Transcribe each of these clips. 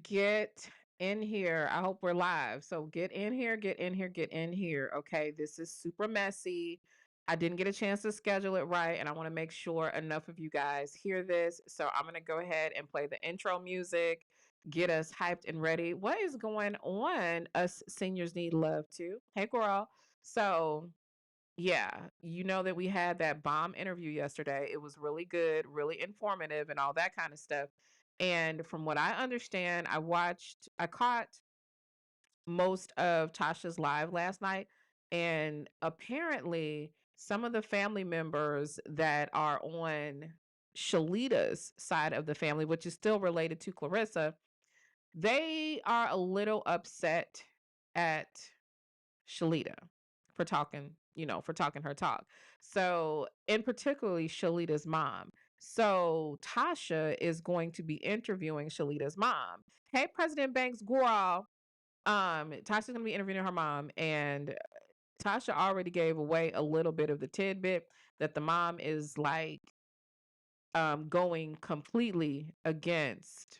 Get in here. I hope we're live. So get in here, get in here, get in here. Okay. This is super messy. I didn't get a chance to schedule it right, and I want to make sure enough of you guys hear this. So I'm going to go ahead and play the intro music, get us hyped and ready. What is going on? Us seniors need love too. Hey, girl. So yeah, you know that we had that bomb interview yesterday. It was really good, really informative, and all that kind of stuff. And from what I understand, I caught most of Tasha's live last night, and apparently, some of the family members that are on Shalita's side of the family, which is still related to Claressa, they are a little upset at Shalita for talking, for talking her talk. So, in particularly Shalita's mom. So, Tasha is going to be interviewing Shalita's mom. Hey, President Banks girl. Tasha's going to be interviewing her mom, and Tasha already gave away a little bit of the tidbit that the mom is like going completely against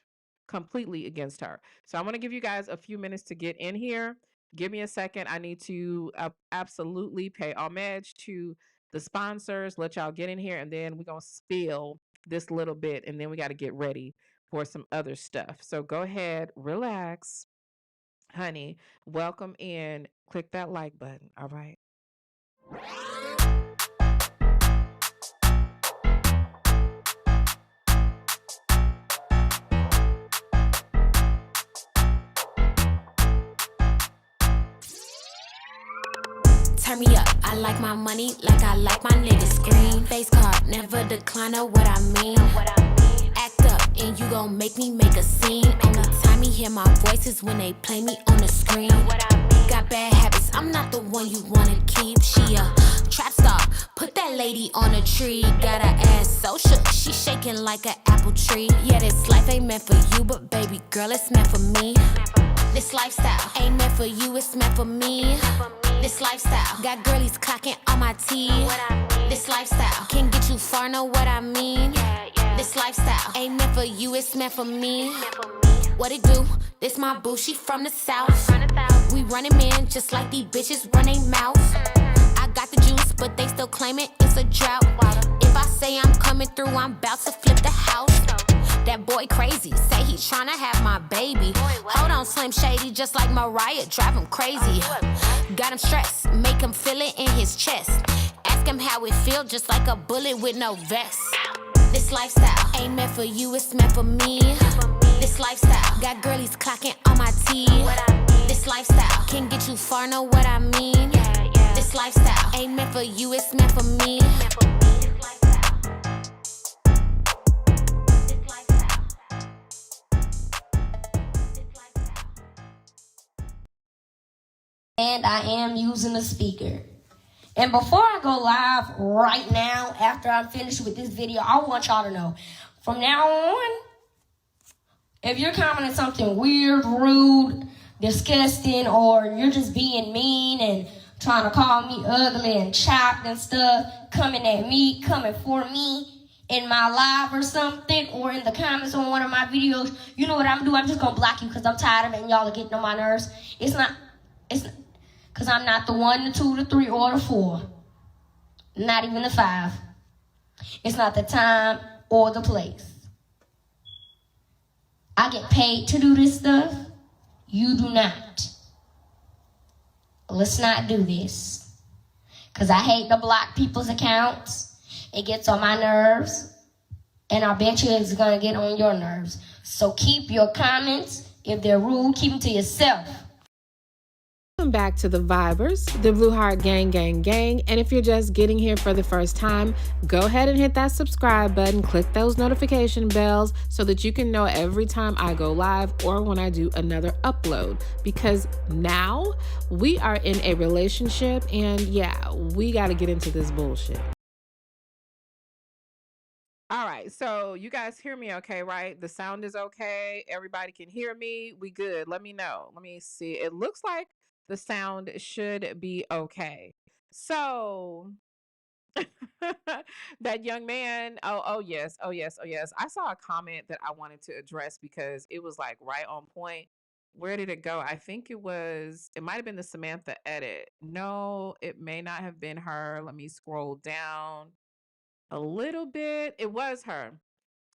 her. So I'm going to give you guys a few minutes to get in here. Give me a second. I need to absolutely pay homage to the sponsors. Let y'all get in here, and then we're going to spill this little bit, and then we got to get ready for some other stuff. So go ahead, relax, honey. Welcome in. Click that like button. All right. Turn me up, I like my money like I like my niggas. Green face card, never decline of what I mean. Act up and you gon' make me make a scene. Only time you hear my voice is when they play me on the screen. Got bad habits, I'm not the one you wanna keep. She a trap star, put that lady on a tree. Got her ass so shook, she shaking like an apple tree. Yeah, this life ain't meant for you, but baby girl, it's meant for me. This lifestyle ain't meant for you, it's meant for me. This lifestyle got girlies clocking on my teeth. This lifestyle can get you far, know what I mean? This lifestyle ain't meant for you, it's meant for me. What it do? This my boo, she from the south. We running man just like these bitches run they mouth. I got the juice, but they still claiming it's a drought. If I say I'm coming through, I'm about to flip the house. That boy crazy, say he tryna have my baby. Hold on, Slim Shady, just like Mariah, drive him crazy. Got him stressed, make him feel it in his chest. Ask him how it feel, just like a bullet with no vest. This lifestyle ain't meant for you, it's meant for me. This lifestyle got girlies clocking on my teeth. This lifestyle can get you far, know what I mean? This lifestyle ain't meant for you, it's meant for me. And I am using a speaker. And before I go live right now, after I'm finished with this video, I want y'all to know, from now on, if you're commenting something weird, rude, disgusting, or you're just being mean and trying to call me ugly and chopped and stuff, coming at me, coming for me in my live or something, or in the comments on one of my videos, you know what I'm doing? I'm just gonna block you because I'm tired of it and y'all are getting on my nerves. It's not, because I'm not the 1, the 2, the 3, or the 4. Not even the 5. It's not the time or the place. I get paid to do this stuff. You do not. Let's not do this. Because I hate to block people's accounts. It gets on my nerves. And I bet you it's going to get on your nerves. So keep your comments. If they're rude, keep them to yourself. Welcome back to the Vibers, the Blue Heart Gang, and if you're just getting here for the first time, go ahead and hit that subscribe button, click those notification bells so that you can know every time I go live or when I do another upload, because now we are in a relationship and yeah, we got to get into this bullshit. All right, so you guys hear me okay, right? The sound is okay. Everybody can hear me. We good. Let me know. Let me see. It looks like the sound should be okay. So That young man. Oh yes. Oh yes. Oh yes. I saw a comment that I wanted to address because it was like right on point. Where did it go? I think it might have been the Samantha edit. No, it may not have been her. Let me scroll down a little bit. It was her.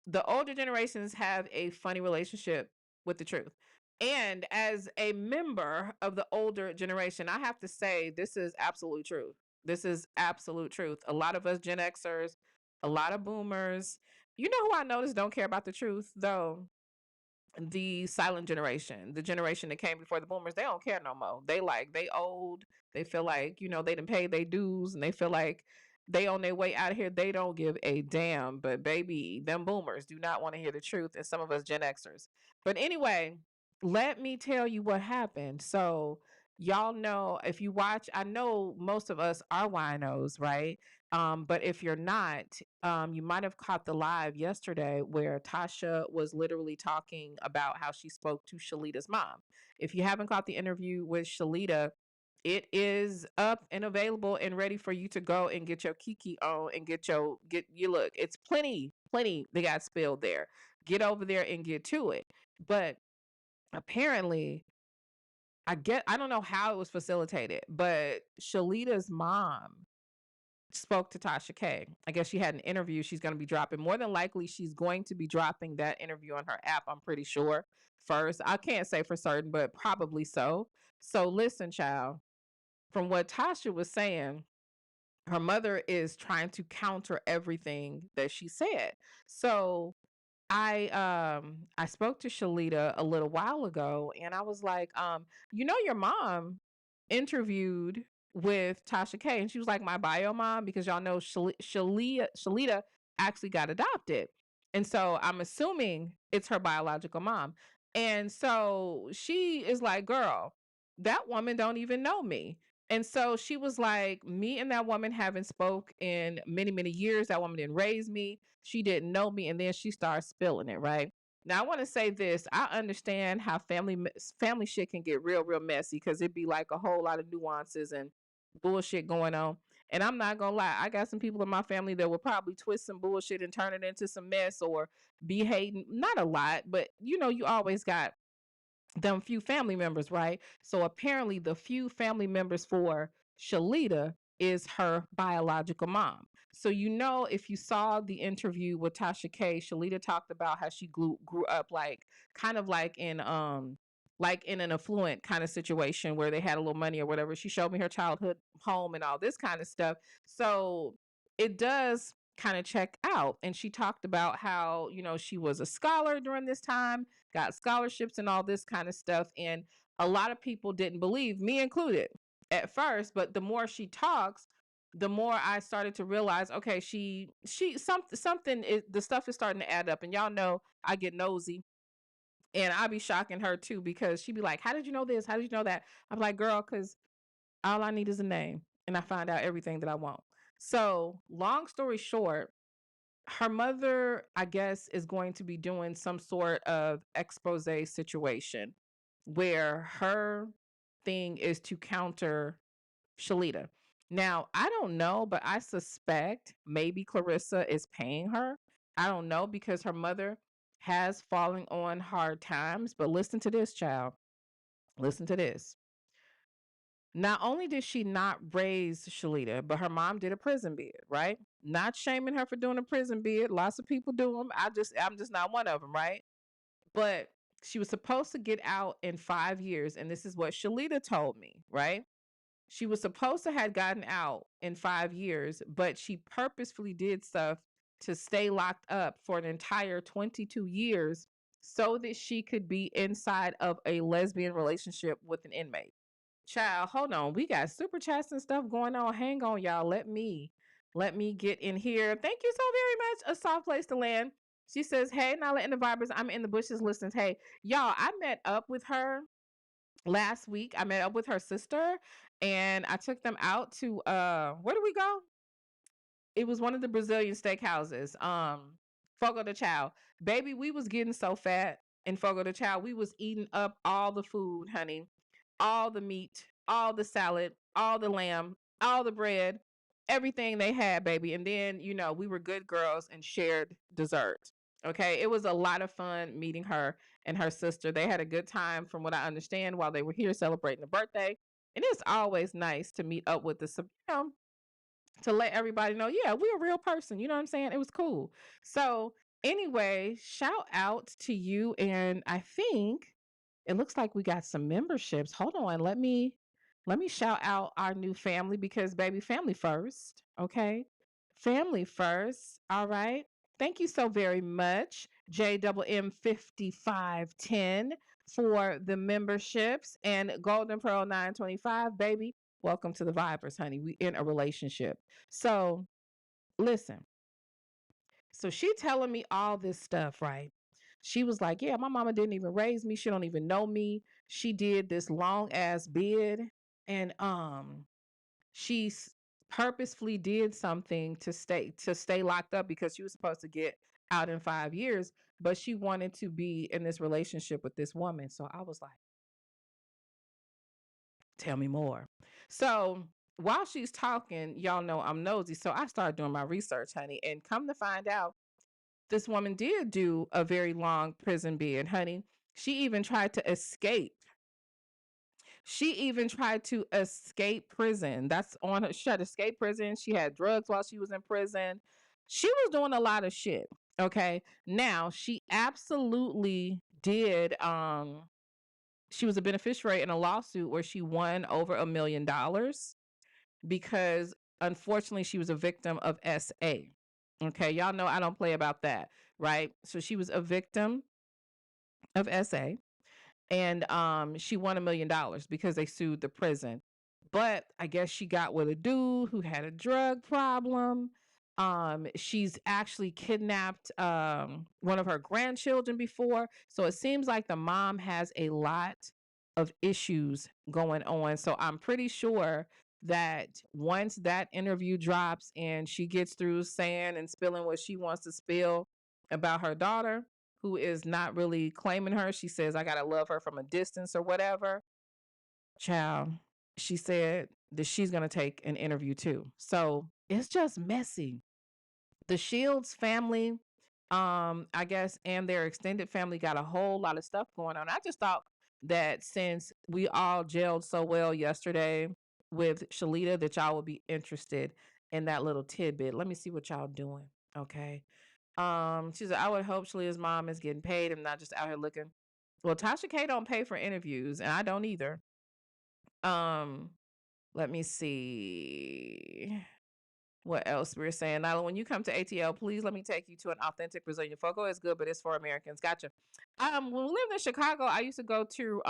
The older generations have a funny relationship with the truth. And as a member of the older generation, I have to say this is absolute truth. This is absolute truth. A lot of us Gen Xers, a lot of boomers, you know who I notice don't care about the truth though? The silent generation, the generation that came before the boomers, they don't care no more. They old. They feel like, they didn't pay their dues and they feel like they on their way out of here. They don't give a damn. But baby, them boomers do not want to hear the truth. And some of us Gen Xers. But anyway, let me tell you what happened. So y'all know if you watch, I know most of us are winos, right? But if you're not, you might have caught the live yesterday where Tasha was literally talking about how she spoke to Shalita's mom. If you haven't caught the interview with Shalita, it is up and available and ready for you to go and get your Kiki on and get you look. It's plenty they got spilled there. Get over there and get to it. But apparently, I don't know how it was facilitated, but Shalita's mom spoke to Tasha K. I guess she had an interview she's going to be dropping. More than likely, she's going to be dropping that interview on her app, I'm pretty sure. First, I can't say for certain, but probably so. So, listen, child, from what Tasha was saying, her mother is trying to counter everything that she said. So, I spoke to Shalita a little while ago and I was like, your mom interviewed with Tasha K and she was like my bio mom because y'all know Shalita actually got adopted. And so I'm assuming it's her biological mom. And so she is like, girl, that woman don't even know me. And so she was like, me and that woman haven't spoke in many, many years. That woman didn't raise me. She didn't know me. And then she starts spilling it, right? Now I want to say this. I understand how family shit can get real, real messy because it'd be like a whole lot of nuances and bullshit going on. And I'm not gonna lie, I got some people in my family that will probably twist some bullshit and turn it into some mess or be hating. Not a lot, but you always got them few family members, right? So apparently, the few family members for Shalita is her biological mom. So if you saw the interview with Tasha K, Shalita talked about how she grew up like kind of like in an affluent kind of situation where they had a little money or whatever. She showed me her childhood home and all this kind of stuff. So it does kind of check out. And she talked about how, she was a scholar during this time, got scholarships and all this kind of stuff. And a lot of people didn't believe, me included, at first. But the more she talks, the more I started to realize, okay, something is, the stuff is starting to add up. And y'all know I get nosy. And I be shocking her too because she be like, how did you know this? How did you know that? I'm like, girl, because all I need is a name. And I find out everything that I want. So, long story short, her mother, I guess, is going to be doing some sort of expose situation where her thing is to counter Shalita. Now, I don't know, but I suspect maybe Claressa is paying her. I don't know because her mother has fallen on hard times. But listen to this, child. Listen to this. Not only did she not raise Shalita, but her mom did a prison bid, right? Not shaming her for doing a prison bid. Lots of people do them. I'm just not one of them, right? But she was supposed to get out in 5 years, and this is what Shalita told me, right? She was supposed to have gotten out in 5 years, but she purposefully did stuff to stay locked up for an entire 22 years so that she could be inside of a lesbian relationship with an inmate. Child, hold on. We got super chats and stuff going on. Hang on, y'all. Let me get in here. Thank you so very much. A soft place to land. She says, hey, Nala and the Vibers. I'm in the bushes listening. Hey, y'all, I met up with her last week. I met up with her sister and I took them out to where did we go? It was one of the Brazilian steakhouses. Fogo de Chao. Baby, we was getting so fat in Fogo de Chao. We was eating up all the food, honey, all the meat, all the salad, all the lamb, all the bread. everything they had, baby. And then, you know, we were good girls and shared dessert. Okay. It was a lot of fun meeting her and her sister. They had a good time, from what I understand, while they were here celebrating the birthday. And it's always nice to meet up with the, you know, to let everybody know, yeah, we're a real person. You know what I'm saying? It was cool. So, anyway, shout out to you. And I think it looks like we got some memberships. Hold on, let me shout out our new family, because baby, family first. Okay. Family first. All right. Thank you so very much, JWM 5510, for the memberships, and Golden Pearl 925, baby. Welcome to the Vibers, honey. We in a relationship. So listen, so she telling me all this stuff, right? She was like, yeah, my mama didn't even raise me. She don't even know me. She did this long ass bid, and she purposefully did something to stay locked up, because she was supposed to get out in 5 years, but she wanted to be in this relationship with this woman. So I was like, tell me more. So while she's talking, y'all know I'm nosy. So I started doing my research, honey. And come to find out, this woman did do a very long prison bid, honey. She even tried to escape. She even tried to escape prison. That's on her. She tried to escape prison. She had drugs while she was in prison. She was doing a lot of shit. Okay. Now she absolutely did. She was a beneficiary in a lawsuit where she won over $1 million, because unfortunately she was a victim of SA. Okay, y'all know I don't play about that, right? So she was a victim of SA, and she won $1 million because they sued the prison. But I guess she got with a dude who had a drug problem. She's actually kidnapped one of her grandchildren before. So it seems like the mom has a lot of issues going on. So I'm pretty sure that once that interview drops and she gets through saying and spilling what she wants to spill about her daughter, who is not really claiming her, she says, I gotta love her from a distance or whatever. Child, she said that she's gonna take an interview too. So it's just messy. The Shields family, I guess, and their extended family got a whole lot of stuff going on. I just thought that since we all gelled so well yesterday with Shalita, that y'all would be interested in that little tidbit. Let me see what y'all doing. Okay. She said, I would hope Shalita's mom is getting paid and not just out here looking. Well, Tasha K don't pay for interviews, and I don't either. Um, Let me see what else we're saying. Now, when you come to ATL, please let me take you to an authentic Brazilian fogo. It's good, but it's for Americans. Gotcha. When we lived in Chicago, I used to go to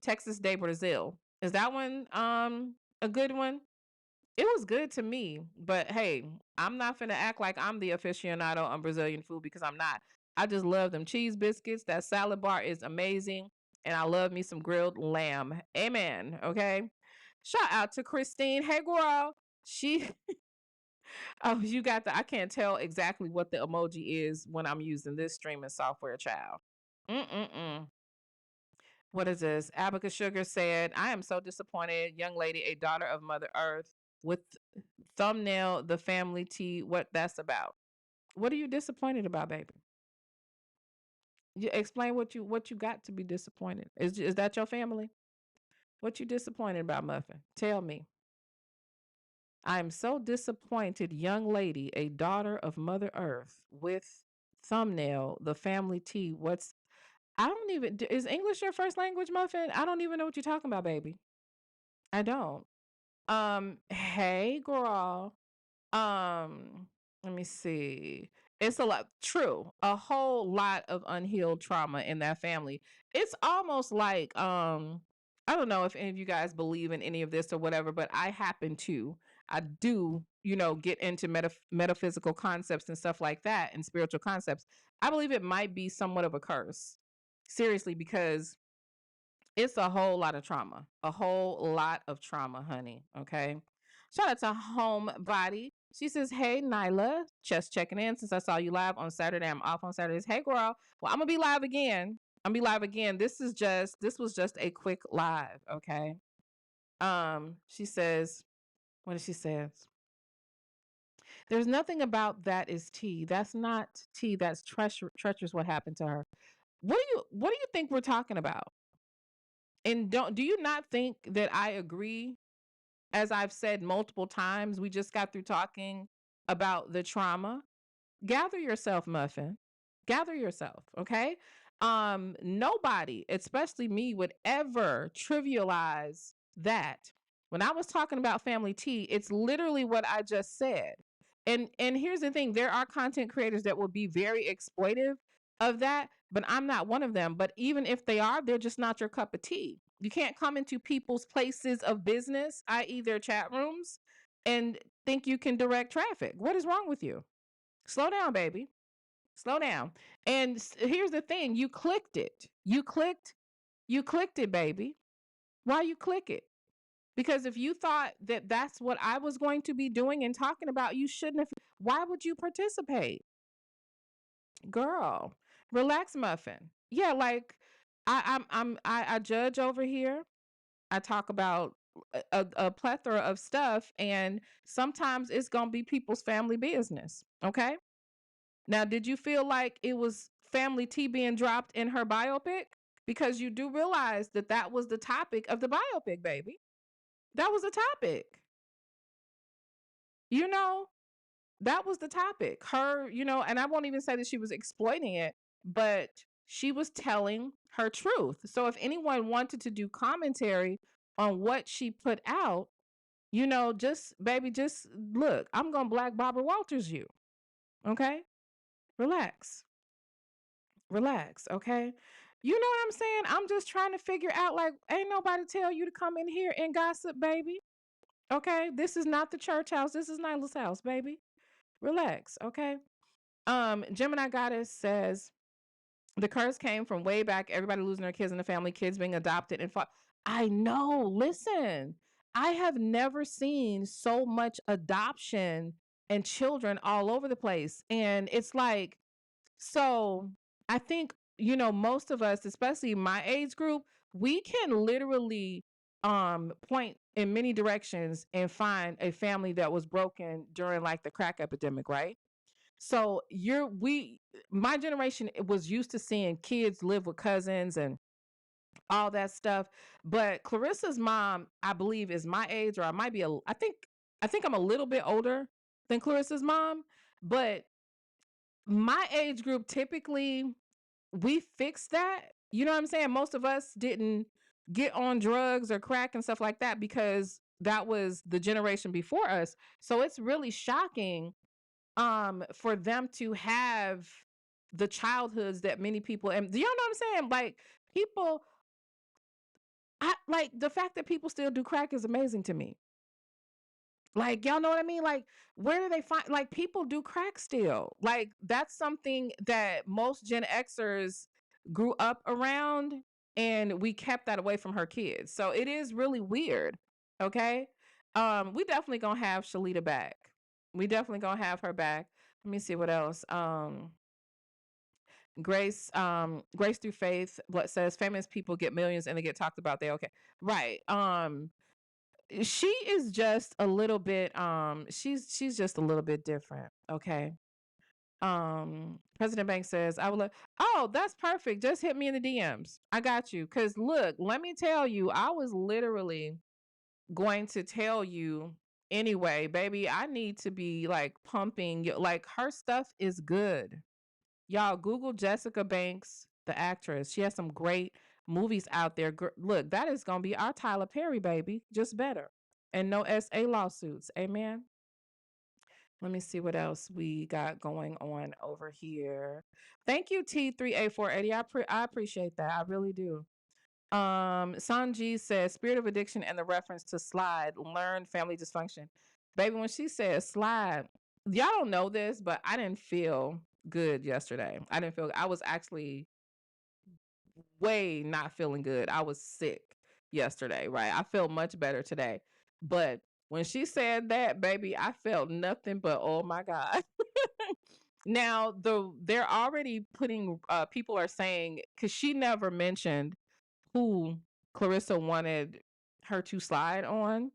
Texas Day Brazil. Is that one a good one? It was good to me, but hey, I'm not finna act like I'm the aficionado on Brazilian food, because I'm not. I just love them cheese biscuits. That salad bar is amazing, and I love me some grilled lamb. Amen. Okay. Shout out to Christine. Hey, girl. She, oh, you got the, I can't tell exactly what the emoji is when I'm using this streaming software, child. Mm-mm-mm. What is this? Abaca Sugar said, I am so disappointed. Young lady, a daughter of Mother Earth, with thumbnail, the family tea, what that's about. What are you disappointed about, baby? You explain what you got to be disappointed. Is that your family? What you disappointed about, Muffin? Tell me. I am so disappointed, young lady, a daughter of Mother Earth, with thumbnail, the family tea. What's I don't even is English your first language, Muffin? I don't even know what you're talking about, baby. I don't. Hey, girl. Let me see. It's a lot true. A whole lot of unhealed trauma in that family. It's almost like I don't know if any of you guys believe in any of this or whatever, but I happen to. I do, get into metaphysical concepts and stuff like that, and spiritual concepts. I believe it might be somewhat of a curse. Seriously, because it's a whole lot of trauma. A whole lot of trauma, honey. Okay. Shout out to Homebody. She says, hey, Nyla, just checking in since I saw you live on Saturday. I'm off on Saturdays. Hey, girl. Well, I'm going to be live again. I'm going to be live again. This was just a quick live. Okay. She says, what did she say? There's nothing about that is tea. That's not tea. That's treacherous what happened to her. What do you think we're talking about? And do you not think that I agree? As I've said multiple times, we just got through talking about the trauma. Gather yourself, Muffin. Gather yourself, okay? Nobody, especially me, would ever trivialize that. When I was talking about family tea, it's literally what I just said. And here's the thing, there are content creators that will be very exploitive of that, but I'm not one of them. But even if they are, they're just not your cup of tea. You can't come into people's places of business, i.e. their chat rooms, and think you can direct traffic. What is wrong with you? Slow down, baby. Slow down. And here's the thing, you clicked it. You clicked it, baby. Why you click it? Because if you thought that that's what I was going to be doing and talking about, you shouldn't have. Why would you participate? Girl, relax, Muffin. Yeah, like I judge over here. I talk about a plethora of stuff, and sometimes it's gonna be people's family business. Okay. Now, did you feel like it was family tea being dropped in her biopic? Because you do realize that that was the topic of the biopic, baby. That was the topic. You know, that was the topic. Her, and I won't even say that she was exploiting it, but she was telling her truth. So if anyone wanted to do commentary on what she put out, just baby, just look, I'm going to Black Barbara Walters you. Okay? Relax. Relax, okay? You know what I'm saying? I'm just trying to figure out, like, ain't nobody tell you to come in here and gossip, baby. Okay? This is not the church house. This is Nyla's house, baby. Relax, okay? Gemini Goddess says the curse came from way back, everybody losing their kids in the family, kids being adopted and fought. I know. Listen, I have never seen so much adoption and children all over the place. And it's like, so I think, most of us, especially my age group, we can literally point in many directions and find a family that was broken during like the crack epidemic, right? So my generation was used to seeing kids live with cousins and all that stuff. But Clarissa's mom, I believe, is my age, or I might be I think I'm a little bit older than Clarissa's mom, but my age group typically we fixed that. You know what I'm saying? Most of us didn't get on drugs or crack and stuff like that because that was the generation before us. So it's really shocking for them to have the childhoods that many people, and do y'all know what I'm saying? Like people, I like the fact that people still do crack is amazing to me. Like, y'all know what I mean? Like, where do they find, like, people do crack still? Like, that's something that most Gen Xers grew up around, and we kept that away from her kids. So it is really weird. Okay. We definitely gonna have Shalita back. We definitely gonna have her back. Let me see what else. Grace through faith, what says famous people get millions and they get talked about. They okay. Right. She is just a little bit she's just a little bit different, okay? President Bank says, I will let, oh, that's perfect. Just hit me in the DMs. I got you. Cause look, let me tell you, I was literally going to tell you anyway, baby, I need to be like pumping like her stuff is good. Y'all Google Jessica Banks, the actress. She has some great movies out there. Look, that is going to be our Tyler Perry, baby. Just better. And no SA lawsuits. Amen. Let me see what else we got going on over here. Thank you, T3A480. I appreciate that. I really do. Sanji says spirit of addiction and the reference to slide, learned family dysfunction. Baby, when she said slide, y'all don't know this, but I didn't feel good yesterday. I was actually way not feeling good. I was sick yesterday, right? I feel much better today. But when she said that, baby, I felt nothing but oh my God. Now they're already putting people are saying because she never mentioned who Clarissa wanted her to slide on.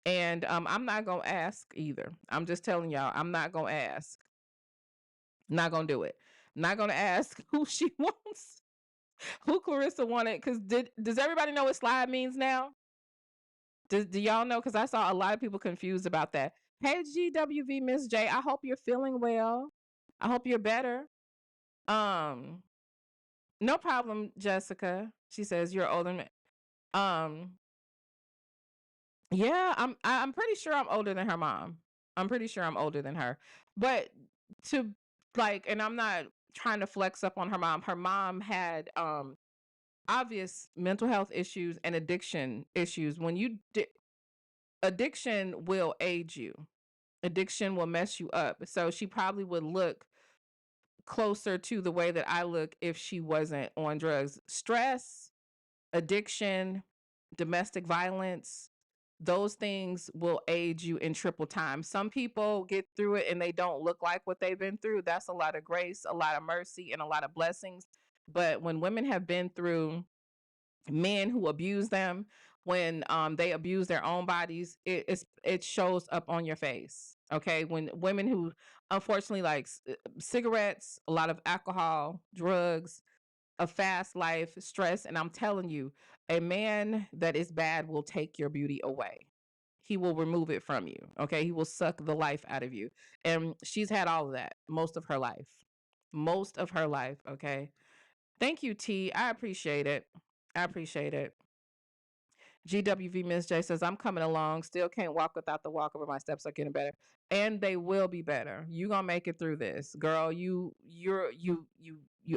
And I'm not gonna ask either. I'm just telling y'all, I'm not gonna ask. Not gonna do it. Not gonna ask who she wants, who Claressa wanted. Cause does everybody know what slide means now? Do y'all know? Cause I saw a lot of people confused about that. Hey GWV Miss J, I hope you're feeling well. I hope you're better. Um, no problem, Jessica. She says you're older than me. Um, yeah, I'm pretty sure I'm older than her mom. I'm pretty sure I'm older than her. But to like, and I'm not trying to flex up on her mom. Her mom had obvious mental health issues and addiction issues. When addiction will age you. Addiction will mess you up. So she probably would look closer to the way that I look if she wasn't on drugs. Stress, addiction, domestic violence, those things will age you in triple time. Some people get through it and they don't look like what they've been through. That's a lot of grace, a lot of mercy, and a lot of blessings. But when women have been through men who abuse them, when they abuse their own bodies, it shows up on your face. Okay, when women who unfortunately like cigarettes, a lot of alcohol, drugs, a fast life, stress, and I'm telling you, a man that is bad will take your beauty away. He will remove it from you. Okay, he will suck the life out of you, and she's had all of that most of her life. Most of her life. Okay, thank you, T. I appreciate it. I appreciate it. GWV Miss J says, I'm coming along. Still can't walk without the walker, but my steps are getting better. And they will be better. You gonna make it through this. Girl, you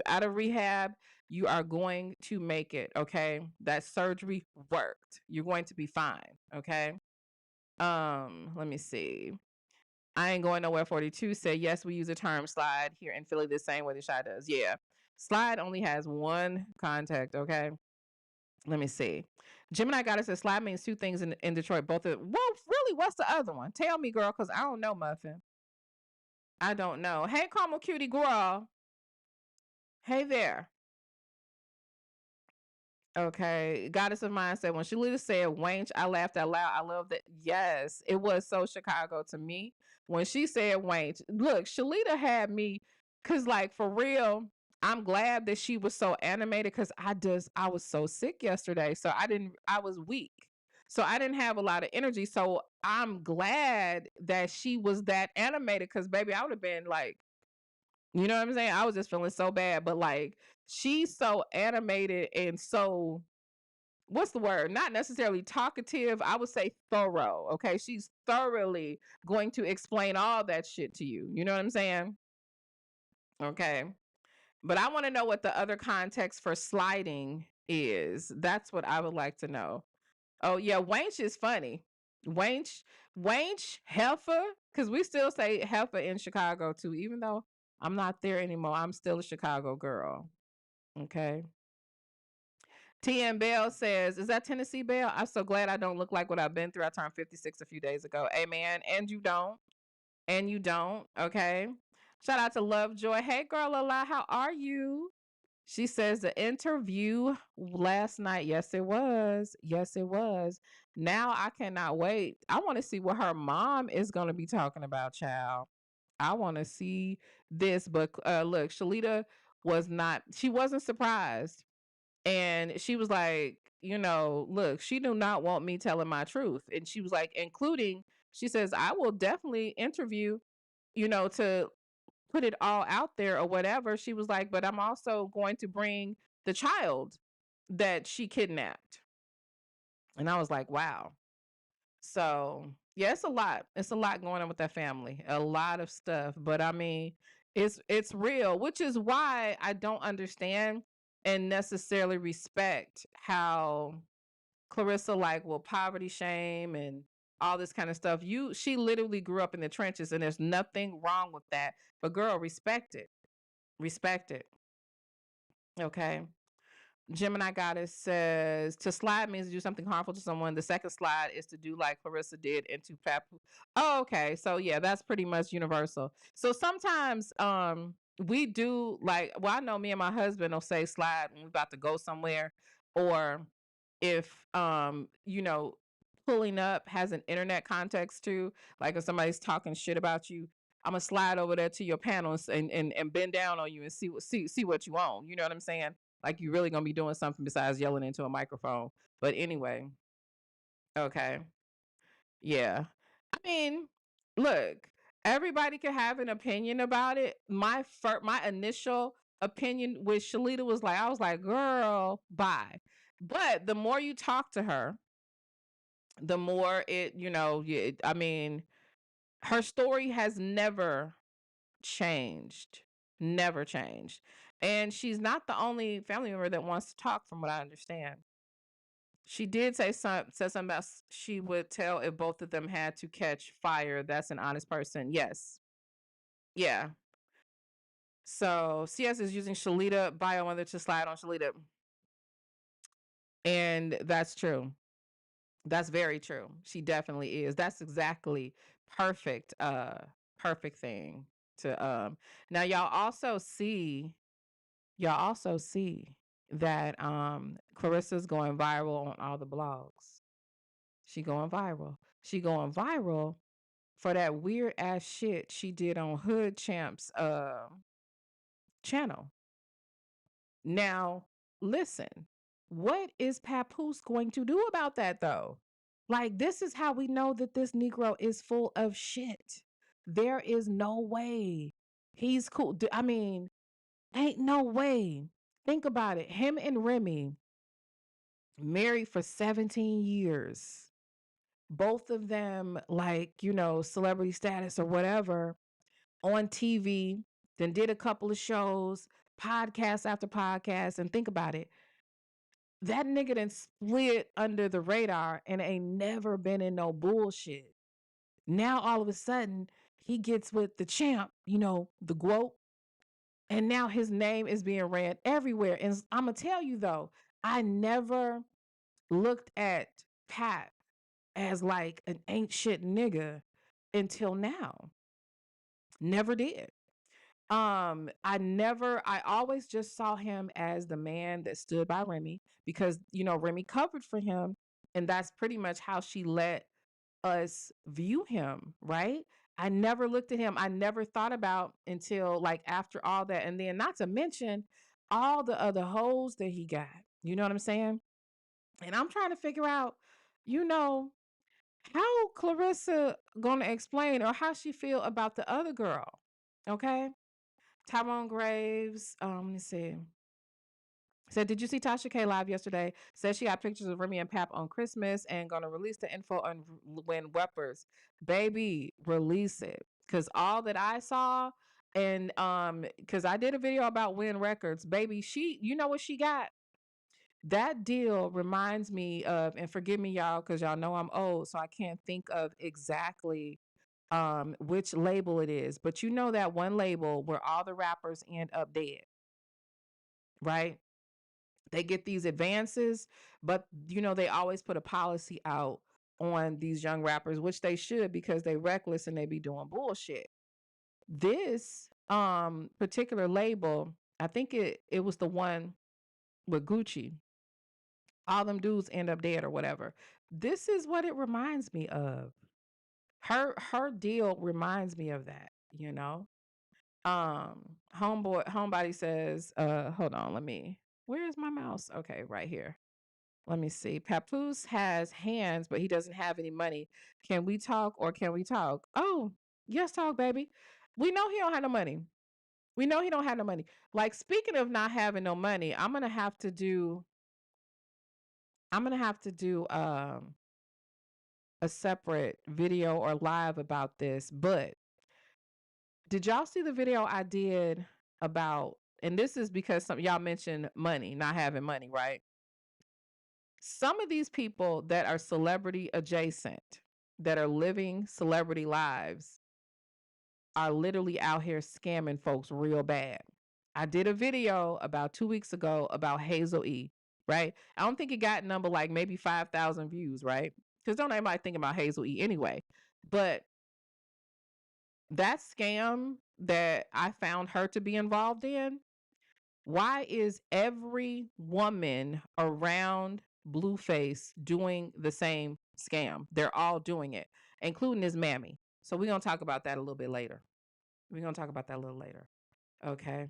out of rehab. You are going to make it. Okay. That surgery worked. You're going to be fine. Okay. Let me see. I ain't going nowhere 42 said, yes, we use the term slide here in Philly the same way the Shy does. Yeah. Slide only has one contact, okay? Let me see. Gemini Goddess says slide means two things in Detroit. Both of well, really, what's the other one? Tell me, girl, because I don't know, Muffin. I don't know. Hey, Caramel Cutie girl. Hey there. Okay. Goddess of Mine said when Shalita said Wanch, I laughed out loud. I love that. Yes, it was so Chicago to me. When she said Wanch, look, Shalita had me cause like for real, I'm glad that she was so animated because I was so sick yesterday. So I was weak. So I didn't have a lot of energy. So I'm glad that she was that animated because baby, I would have been like, you know what I'm saying? I was just feeling so bad. But like she's so animated and so what's the word? Not necessarily talkative. I would say thorough. Okay. She's thoroughly going to explain all that shit to you. You know what I'm saying? Okay. But I want to know what the other context for sliding is. That's what I would like to know. Oh, yeah. Wanch is funny. Wanch, Wanch, heifer. Because we still say heifer in Chicago too, even though I'm not there anymore. I'm still a Chicago girl. Okay. TM Bell says, is that Tennessee Bell? I'm so glad I don't look like what I've been through. I turned 56 a few days ago. Amen. And you don't. And you don't. Okay. Shout out to Lovejoy. Hey, girl, Lala, how are you? She says the interview last night. Yes, it was. Yes, it was. Now I cannot wait. I want to see what her mom is going to be talking about, child. I want to see this. But look, Shalita she wasn't surprised. And she was like, look, she do not want me telling my truth. And she was like, including, she says, I will definitely interview, to put it all out there or whatever. She was like, but I'm also going to bring the child that she kidnapped. And I was like, wow. So yeah, it's a lot. It's a lot going on with that family. A lot of stuff. But I mean, it's real, which is why I don't understand and necessarily respect how Claressa like will poverty shame and all this kind of stuff. She literally grew up in the trenches and there's nothing wrong with that. But girl, respect it. Respect it. Okay. Gemini Goddess says to slide means to do something harmful to someone. The second slide is to do like Claressa did into Papu. Oh, okay. So yeah, that's pretty much universal. So sometimes we do like I know me and my husband will say slide when we're about to go somewhere, or if pulling up has an internet context too. Like if somebody's talking shit about you, I'm gonna slide over there to your panel and bend down on you and see what you own. You know what I'm saying? Like you really gonna be doing something besides yelling into a microphone. But anyway, okay. Yeah. I mean, look, everybody can have an opinion about it. My initial opinion with Shalita was like, I was like, girl, bye. But the more you talk to her, the more I mean, her story has never changed. Never changed. And she's not the only family member that wants to talk, from what I understand. She did said something about she would tell if both of them had to catch fire. That's an honest person. Yes. Yeah. So CS is using Shalita bio mother to slide on Shalita. And that's true. That's very true. She definitely is. That's exactly perfect, perfect thing to now y'all also see that Claressa's going viral on all the blogs. She going viral. She going viral for that weird ass shit she did on Hood Champs channel. Now, listen, what is Papoose going to do about that though? Like, this is how we know that this Negro is full of shit. There is no way he's cool. I mean, ain't no way. Think about it. Him and Remy married for 17 years. Both of them, like, celebrity status or whatever, on TV, then did a couple of shows, podcast after podcast. And think about it. That nigga done slid under the radar and ain't never been in no bullshit. Now all of a sudden he gets with the champ, the GWOAT, and now his name is being ran everywhere. And I'm gonna tell you though, I never looked at Pat as like an ain't shit nigga until now. Never did. I always just saw him as the man that stood by Remy because, Remy covered for him. And that's pretty much how she let us view him, right? I never looked at him. I never thought about until like after all that. And then not to mention all the other hoes that he got. You know what I'm saying? And I'm trying to figure out, you know, how Claressa gonna explain or how she feel about the other girl. Okay. Tyrone Graves, let me see. Said, did you see Tasha K live yesterday? Said she got pictures of Remy and Pap on Christmas and gonna release the info on when Weppers. Baby, release it. Cause all that I saw, and cause I did a video about Win Records, baby, you know what she got? That deal reminds me of, and forgive me, y'all, because y'all know I'm old, so I can't think of exactly which label it is. But you know that one label where all the rappers end up dead, right? They get these advances, but they always put a policy out on these young rappers, which they should because they reckless and they be doing bullshit. This particular label, I think it was the one with Gucci. All them dudes end up dead or whatever. This is what it reminds me of. Her deal reminds me of that, Homebody says, hold on, where's my mouse? Okay, right here. Let me see. Papoose has hands, but he doesn't have any money. Can we talk or can we talk? Oh, yes, talk, baby. We know he don't have no money. We know he don't have no money. Like, speaking of not having no money, I'm gonna have to do a separate video or live about this. But did y'all see the video I did about, and this is because some y'all mentioned money, not having money, right? Some of these people that are celebrity adjacent, that are living celebrity lives, are literally out here scamming folks real bad. I did a video about 2 weeks ago about Hazel E, right? I don't think it got number like maybe 5,000 views, right? Because don't anybody think about Hazel E anyway. But that scam that I found her to be involved in, why is every woman around Blueface doing the same scam. They're all doing it, including his mammy. So we're gonna talk about that a little bit later. We're gonna talk about that a little later. Okay.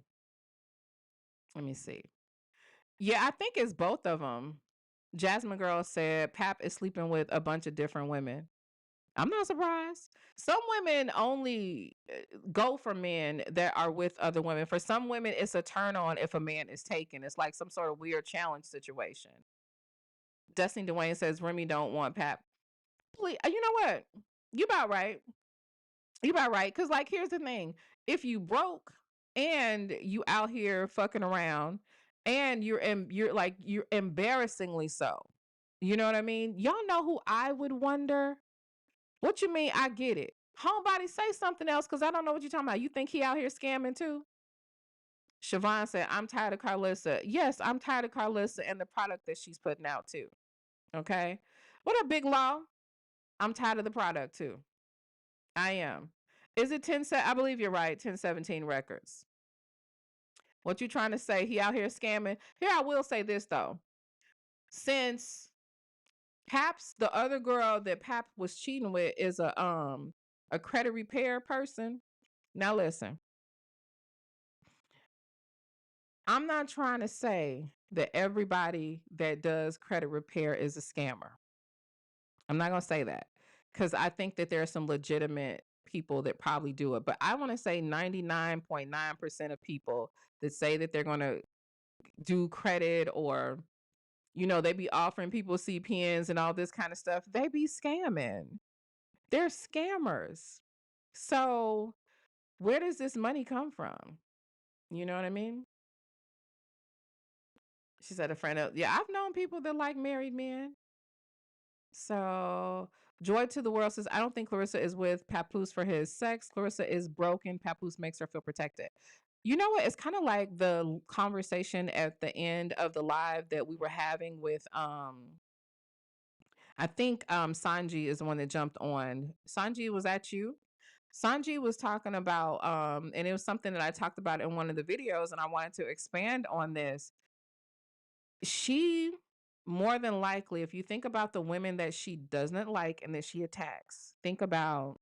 Let me see. Yeah, I think it's both of them. Jasmine Girl said Pap is sleeping with a bunch of different women. I'm not surprised. Some women only go for men that are with other women. For some women, it's a turn on if a man is taken. It's like some sort of weird challenge situation. Destiny Dwayne says Remy don't want Pap. Please, you know what? You about right. You about right. Cause like here's the thing. If you broke and you out here fucking around and you're embarrassingly so. You know what I mean? Y'all know who I would wonder? What you mean? I get it. Homebody, say something else because I don't know what you're talking about. You think he out here scamming too? Siobhan said, I'm tired of Claressa. Yes, I'm tired of Claressa and the product that she's putting out too. Okay. What up, Big Law? I'm tired of the product too. I am. Is it 10? I believe you're right. 1017 Records. What you trying to say? He out here scamming? Here, I will say this though. Since Paps, the other girl that Pap was cheating with, is a credit repair person. Now listen, I'm not trying to say that everybody that does credit repair is a scammer. I'm not gonna say that because I think that there are some legitimate people that probably do it. But I want to say 99.9% of people that say that they're gonna do credit or they be offering people CPNs and all this kind of stuff, they be scamming. They're scammers. So where does this money come from? You know what I mean? She said a friend of, yeah, I've known people that like married men. So Joy to the World says, I don't think Claressa is with Papoose for his sex. Claressa is broken. Papoose makes her feel protected. You know what? It's kind of like the conversation at the end of the live that we were having with I think Sanji is the one that jumped on. Sanji, was that you? Sanji was talking about and it was something that I talked about in one of the videos and I wanted to expand on this. She more than likely, if you think about the women that she doesn't like and that she attacks, think about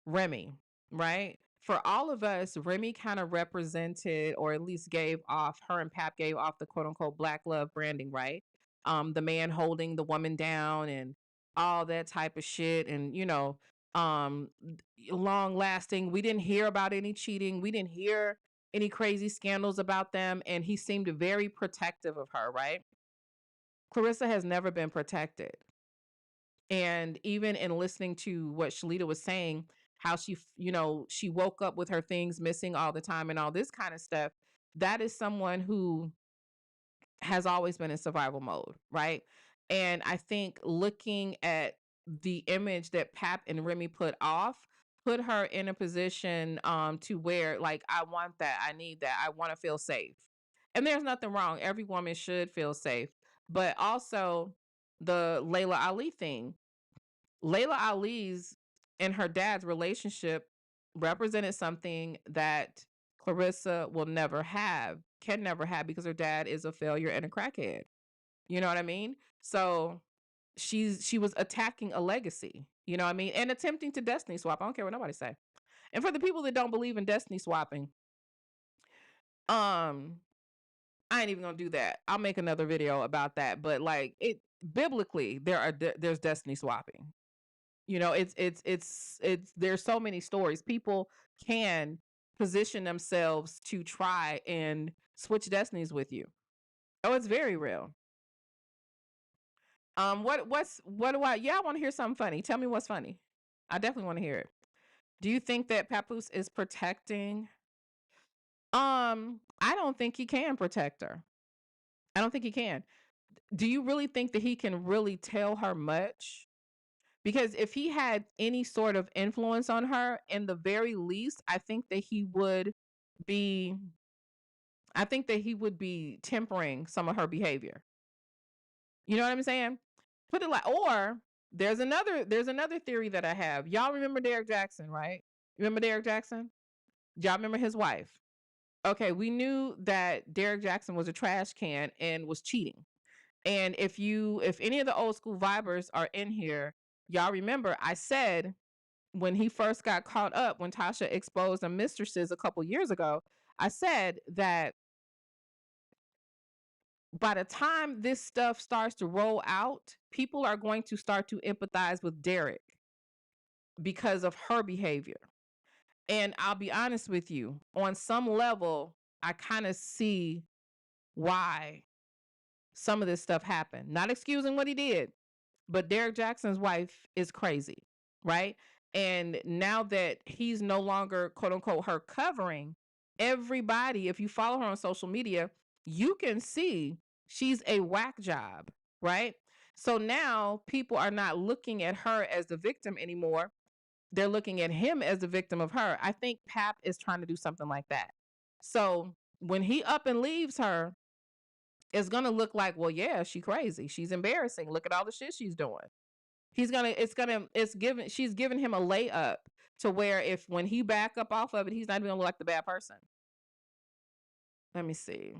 Remy, right? For all of us, Remy kind of represented, or at least gave off, her and Pap gave off the quote unquote black love branding, right? The man holding the woman down and all that type of shit. And, um, long lasting. We didn't hear about any cheating. We didn't hear any crazy scandals about them. And he seemed very protective of her, right? Claressa has never been protected. And even in listening to what Shalita was saying, how she woke up with her things missing all the time and all this kind of stuff, that is someone who has always been in survival mode, right? And I think looking at the image that Pap and Remy put off, put her in a position to where, like, I want that, I need that, I want to feel safe. And there's nothing wrong. Every woman should feel safe. But also the Layla Ali thing. Layla Ali's and her dad's relationship represented something that Claressa will never have, can never have, because her dad is a failure and a crackhead. You know what I mean? So she was attacking a legacy, you know what I mean? And attempting to destiny swap. I don't care what nobody say. And for the people that don't believe in destiny swapping, I ain't even gonna do that. I'll make another video about that. But like it biblically, there's destiny swapping. It's there's so many stories. People can position themselves to try and switch destinies with you. Oh, it's very real. What do I yeah, I want to hear something funny. Tell me what's funny. I definitely want to hear it. Do you think that Papoose is protecting? I don't think he can protect her. I don't think he can. Do you really think that he can really tell her much? Because if he had any sort of influence on her, in the very least, be I think that he would be tempering some of her behavior. You know what I'm saying? Put it like, or there's another theory that I have. Y'all remember Derek Jackson, right? Remember Derek Jackson? Y'all remember his wife? Okay, we knew that Derek Jackson was a trash can and was cheating. And if any of the old school vibers are in here, y'all remember I said when he first got caught up, when Tasha exposed the mistresses a couple years ago, I said that by the time this stuff starts to roll out, people are going to start to empathize with Derek because of her behavior. And I'll be honest with you, on some level, I kind of see why some of this stuff happened. Not excusing what he did, but Derek Jackson's wife is crazy, right? And now that he's no longer, quote unquote, her covering, everybody, if you follow her on social media, you can see she's a whack job, right? So now people are not looking at her as the victim anymore. They're looking at him as the victim of her. I think Pap is trying to do something like that. So when he up and leaves her, it's gonna look like, well, yeah, she crazy. She's embarrassing. Look at all the shit she's doing. She's giving him a layup to where if when he back up off of it, he's not even gonna look like the bad person. Let me see.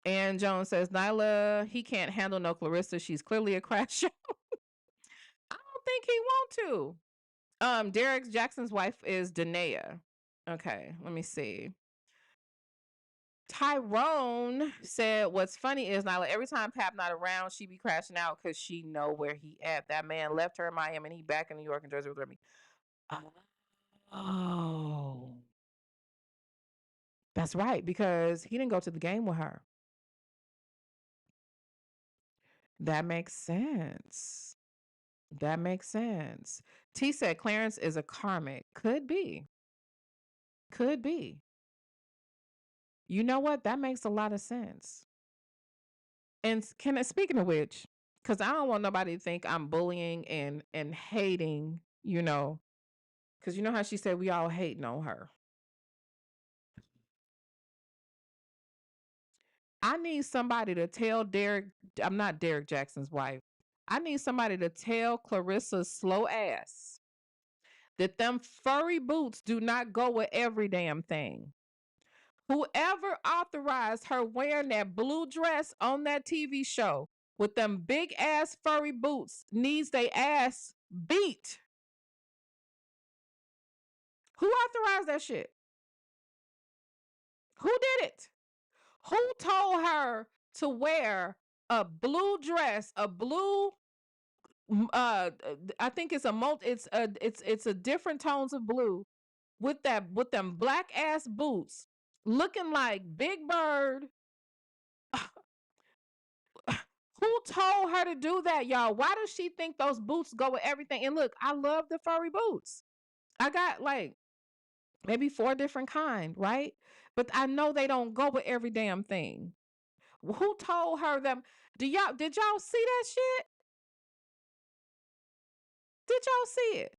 Ann Jones says, Nyla, he can't handle no Claressa. She's clearly a crash show. I don't think he want to. Derek Jackson's wife is Danae. Okay, let me see. Tyrone said, "What's funny is now every time Pap not around, she be crashing out because she know where he at. That man left her in Miami and he back in New York and Jersey with Remy." Oh, that's right, because he didn't go to the game with her. That makes sense. That makes sense. T said Clarence is a karmic. Could be. Could be. You know what? That makes a lot of sense. And speaking of which, because I don't want nobody to think I'm bullying and hating, because you know how she said we all hating on her. I need somebody to tell Derek, I'm not Derek Jackson's wife. I need somebody to tell Clarissa's slow ass that them furry boots do not go with every damn thing. Whoever authorized her wearing that blue dress on that TV show with them big ass furry boots needs they ass beat. Who authorized that shit? Who did it? Who told her to wear a blue dress, a blue I think it's it's a different tones of blue with them black ass boots looking like Big Bird. Who told her to do that, y'all? Why does she think those boots go with everything? And look, I love the furry boots. I got like maybe 4 different kind, right? But I know they don't go with every damn thing. Who told her them? Did y'all see that shit? Did y'all see it?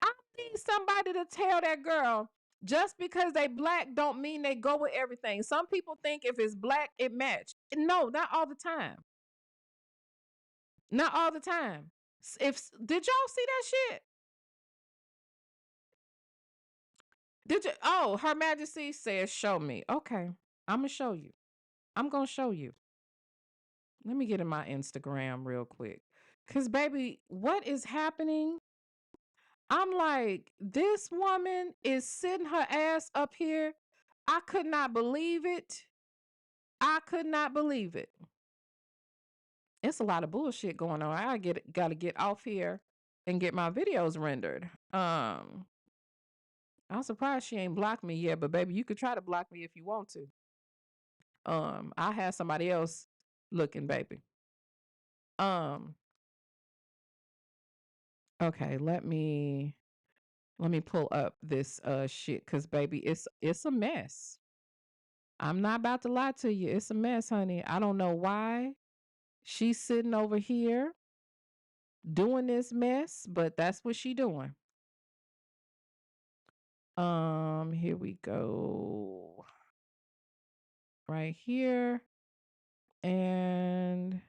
I need somebody to tell that girl just because they black don't mean they go with everything. Some people think if it's black, it match. No, not all the time. Not all the time. If did y'all see that shit? Did you? Oh, Her Majesty says, "Show me." Okay, I'm gonna show you. I'm gonna show you. Let me get in my Instagram real quick, cause baby, what is happening? I'm like, this woman is sitting her ass up here. I could not believe it. I could not believe it. It's a lot of bullshit going on. Gotta get off here and get my videos rendered. I'm surprised she ain't blocked me yet, but baby, you could try to block me if you want to. I have somebody else looking, baby. Um, okay, let me pull up this shit, cause baby, it's a mess. I'm not about to lie to you. It's a mess, honey. I don't know why she's sitting over here doing this mess, but that's what she doing. Here we go. Right here. And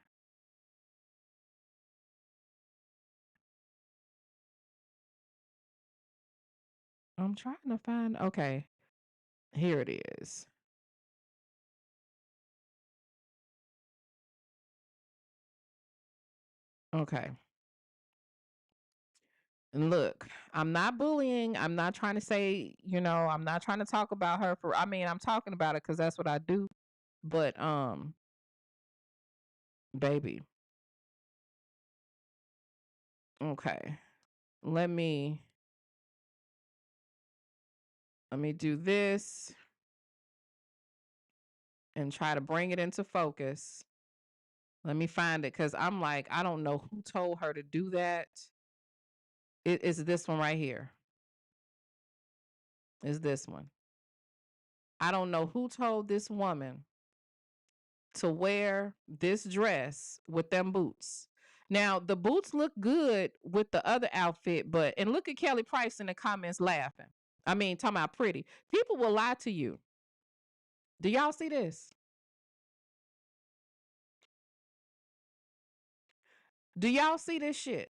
I'm trying to find, okay, here it is. Okay. And look, I'm not bullying. I'm not trying to say, I'm not trying to talk about her I mean, I'm talking about it because that's what I do. But baby, okay. Let me do this and try to bring it into focus. Let me find it because I'm like, I don't know who told her to do that. It is this one right here. Is this one. I don't know who told this woman to wear this dress with them boots. Now, the boots look good with the other outfit, and look at Kelly Price in the comments laughing. I mean, talking about pretty. People will lie to you. Do y'all see this? Do y'all see this shit?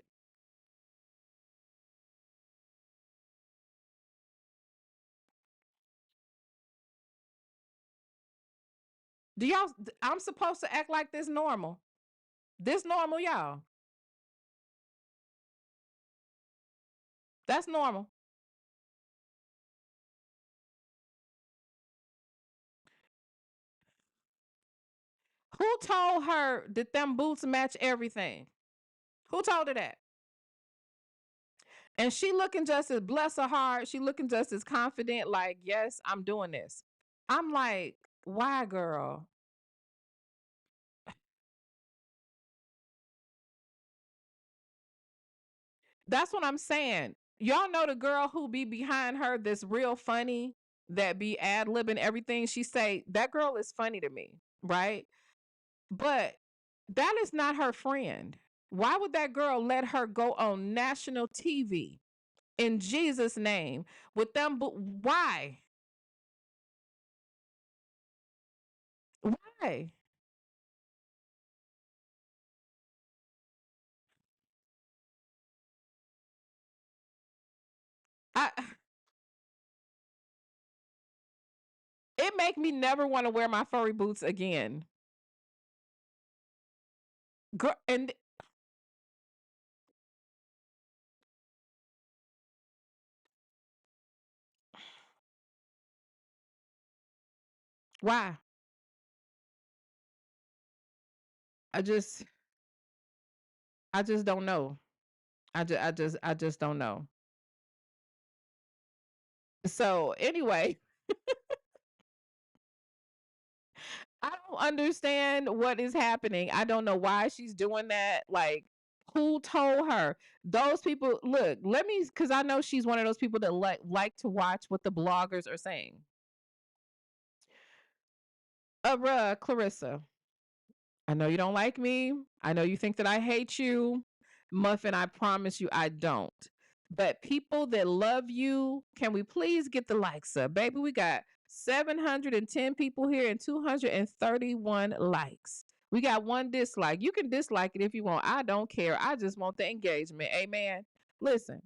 Do y'all, I'm supposed to act like this normal? This normal, y'all. That's normal. Who told her that them boots match everything? Who told her that? And she looking just as, bless her heart, she looking just as confident, like, yes, I'm doing this. I'm like, why, girl? That's what I'm saying. Y'all know the girl who be behind her that's real funny, that be ad-libbing everything she say. That girl is funny to me, right? But that is not her friend. Why would that girl let her go on national TV in Jesus' name with them? Why? Why? I It make me never want to wear my furry boots again. Girl, and why? I just I just don't know. I just don't know. So anyway, I don't understand what is happening. I don't know why she's doing that. Like, who told her? Those people, look, let me, because I know she's one of those people that like to watch what the bloggers are saying. Clarissa, I know you don't like me. I know you think that I hate you. Muffin, I promise you I don't. But people that love you, can we please get the likes up? Baby, we got 710 people here and 231 likes. We got one dislike. You can dislike it if you want. I don't care. I just want the engagement. Amen. Listen,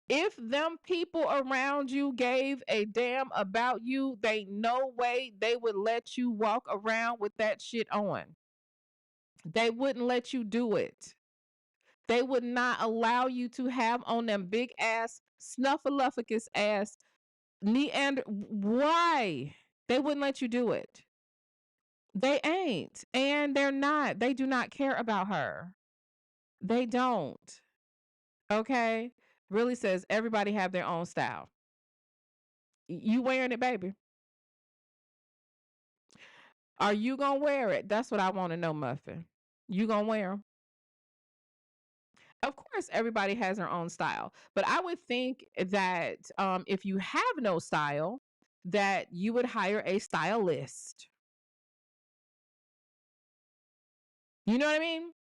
if them people around you gave a damn about you, they no way they would let you walk around with that shit on. They wouldn't let you do it. They would not allow you to have on them big ass snuffleupagus ass neander. Why? They wouldn't let you do it. They ain't. And they're not. They do not care about her. They don't. Okay? Really says everybody have their own style. You wearing it, baby? Are you gonna wear it? That's what I want to know, Muffin. You gonna wear them? Of course, everybody has their own style, but I would think that if you have no style, that you would hire a stylist. You know what I mean?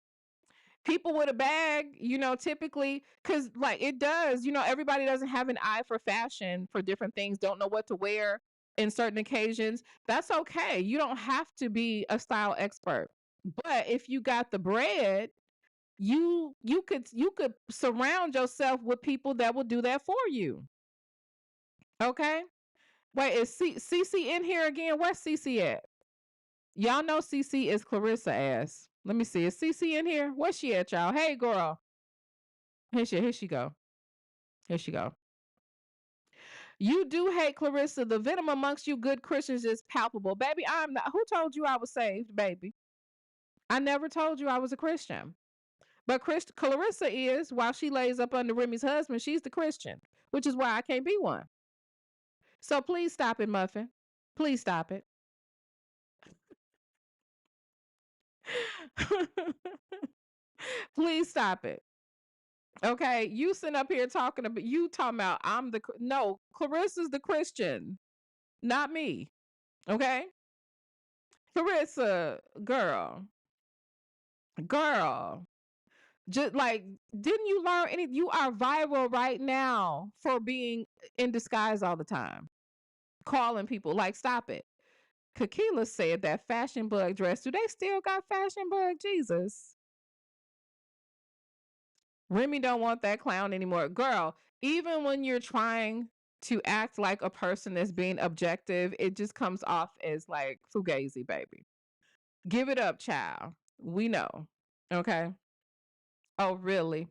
People with a bag, typically, because like it does, everybody doesn't have an eye for fashion for different things, don't know what to wear in certain occasions. That's okay. You don't have to be a style expert. But if you got the bread, you could surround yourself with people that will do that for you. Okay. Wait, is CC in here again? Where's CC at? Y'all know CC is Clarissa ass. Let me see. Is CC in here? Where's she at, y'all? Hey, girl. Here she go. Here she go. You do hate Claressa. The venom amongst you good Christians is palpable. Baby, I'm not. Who told you I was saved, baby? I never told you I was a Christian. But Claressa is, while she lays up under Remy's husband, she's the Christian, which is why I can't be one. So please stop it, Muffin. Please stop it. Please stop it. Okay, you sitting up here talking about no, Claressa's the Christian, not me. Okay, Claressa, girl, just like, didn't you learn any? You are viral right now for being in disguise all the time, calling people. Like, stop it. Kakila said that fashion bug dress. Do they still got fashion bug? Jesus. Remy don't want that clown anymore. Girl, even when you're trying to act like a person that's being objective, it just comes off as like fugazi, baby. Give it up, child. We know. Okay. Oh, really?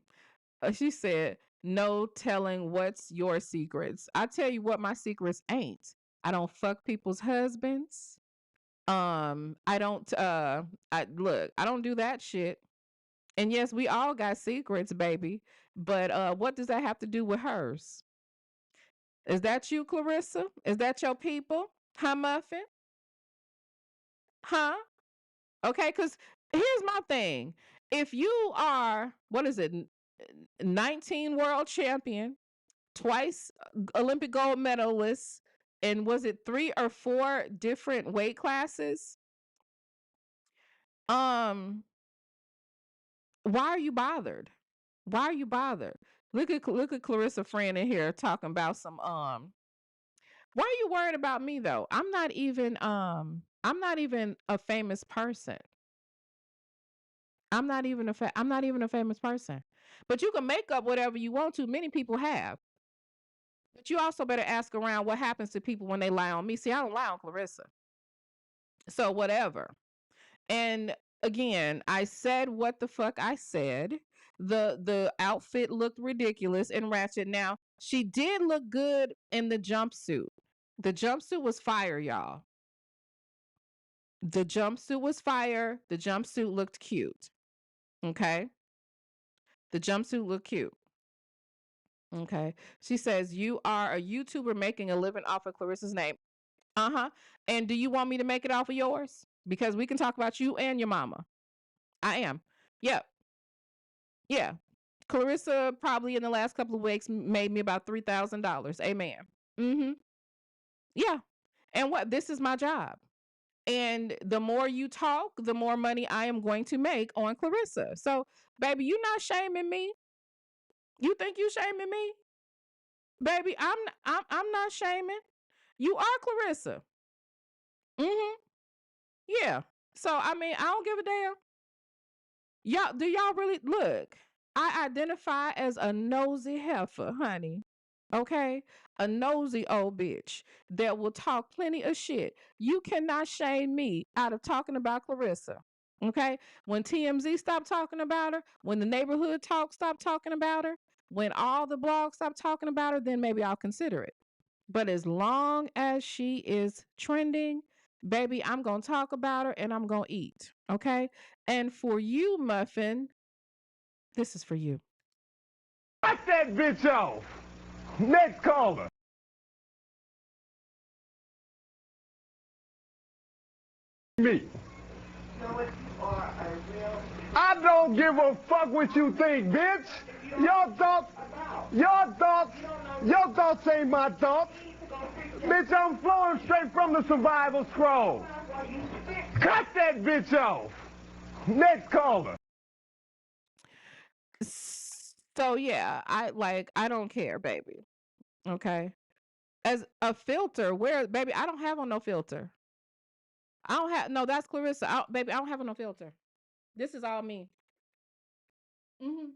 She said, no telling what's your secrets. I tell you what my secrets ain't. I don't fuck people's husbands. I don't I don't do that shit. And yes, we all got secrets, baby. But what does that have to do with hers? Is that you, Claressa? Is that your people? Huh, Muffin? Huh? Okay, because here's my thing. If you are, what is it, 19 world champion, twice Olympic gold medalist, and was it 3 or 4 different weight classes? Um, why are you bothered? Why are you bothered? Look at Claressa friend in here talking about some why are you worried about me though? I'm not even a famous person. I'm not even a famous person. But you can make up whatever you want to. Many people have. But you also better ask around what happens to people when they lie on me. See, I don't lie on Claressa. So whatever. And again, I said what the fuck I said. The outfit looked ridiculous and ratchet. Now, she did look good in the jumpsuit. The jumpsuit was fire, y'all. The jumpsuit was fire. The jumpsuit looked cute. Okay. The jumpsuit looked cute. Okay. She says, you are a YouTuber making a living off of Claressa's name. Uh-huh. And do you want me to make it off of yours? Because we can talk about you and your mama. I am. Yep. Yeah. Claressa probably in the last couple of weeks made me about $3,000. Amen. Mm-hmm. Yeah. And what? This is my job. And the more you talk, the more money I am going to make on Claressa. So, baby, you not shaming me. You think you shaming me? Baby, I'm not shaming. You are Claressa. Mm-hmm. Yeah. So I mean, I don't give a damn. Y'all, do y'all really look? I identify as a nosy heifer, honey. Okay? A nosy old bitch that will talk plenty of shit. You cannot shame me out of talking about Claressa. Okay? When TMZ stopped talking about her, when the neighborhood talk stopped talking about her, when all the blogs stop talking about her, then maybe I'll consider it. But as long as she is trending, baby, I'm going to talk about her and I'm going to eat. Okay? And for you, Muffin, this is for you. Cut that bitch off. Next caller. Me. I don't give a fuck what you think, bitch. Your thoughts ain't my thoughts. Bitch, I'm flowing straight from the survival scroll. Cut that bitch off. Next caller. So yeah, I don't care, baby. Okay. As a filter, where baby, I don't have on no filter. I don't have no, that's Claressa. Baby, I don't have on no filter. This is all me. Mm-hmm.